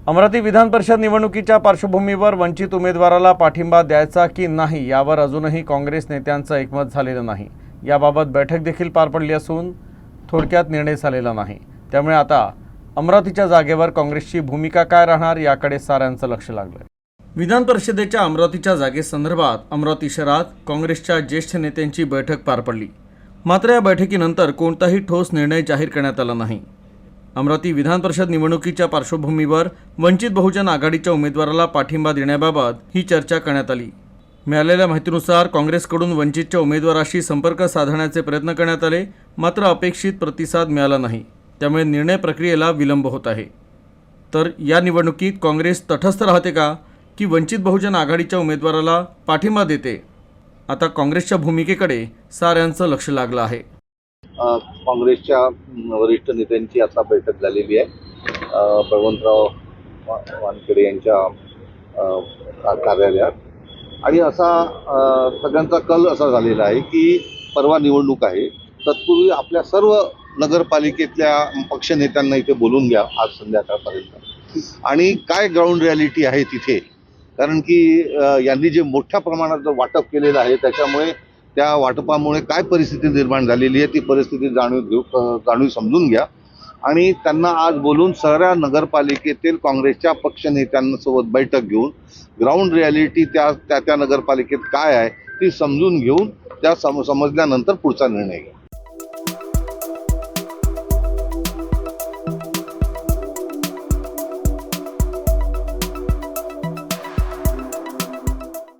अमरावती विधान परिषद निवडणुकीच्या पार्श्वभूमीवर वंचित उमेदवाराला पाठिंबा द्यायचा की नाही यावर अजूनही काँग्रेस नेत्यांचं एकमत झालेलं नाही। याबाबत बैठक देखील पार पडली असून थोडक्यात निर्णय झालेला नाही। त्यामुळे आता अमरावतीच्या जागेवर काँग्रेसची भूमिका काय राहणार याकडे साऱ्यांचं लक्ष लागलंय। विधान परिषदेच्या अमरावतीच्या जागेसंदर्भात अमरावती शहरात काँग्रेसच्या ज्येष्ठ नेत्यांची बैठक पार पडली। मात्र या बैठकीनंतर कोणताही ठोस निर्णय जाहीर करण्यात आला नाही। अमरावती विधान परिषद निवडणुकीच्या पार्श्वभूमीवर वंचित बहुजन आघाडीच्या उमेदवाराला पाठिंबा देण्याबाबत ही चर्चा करण्यात आली। मिळालेल्या माहितीनुसार काँग्रेसकडून वंचितच्या उमेदवाराशी संपर्क साधण्याचे प्रयत्न करण्यात आले, मात्र अपेक्षित प्रतिसाद मिळाला नाही। त्यामुळे निर्णय प्रक्रियेला विलंब होत आहे। तर या निवडणुकीत काँग्रेस तटस्थ राहते का की वंचित बहुजन आघाडीच्या उमेदवाराला पाठिंबा देते? आता काँग्रेसच्या भूमिकेकडे साऱ्यांचं लक्ष लागलं आहे। काँग्रेसच्या वरिष्ठ नेत्यांची आता बैठक झालेली आहे बळवंतराव वानखेडे यांच्या कार्यालयात, आणि असा सगळ्यांचा कल असा झालेला आहे की परवा निवडणूक आहे, तत्पूर्वी आपल्या सर्व नगरपालिकेतल्या पक्षनेत्यांना इथे बोलून घ्या आज संध्याकाळपर्यंत, आणि काय ग्राउंड रियालिटी आहे तिथे, कारण की यांनी जे मोठ्या प्रमाणात वाटप केलेलं आहे त्याच्यामुळे त्या वाटपामुळे काय परिस्थिती निर्माण झालेली आहे ती परिस्थिती जाणून समजून घ्या, आणि त्यांना आज बोलून सगळ्या नगरपालिकेतील काँग्रेसच्या पक्षनेत्यांसोबत बैठक घेऊन ग्राउंड रियालिटी त्या नगरपालिकेत काय आहे ती समजून घेऊन त्या समजल्यानंतर पुढचा निर्णय घ्या।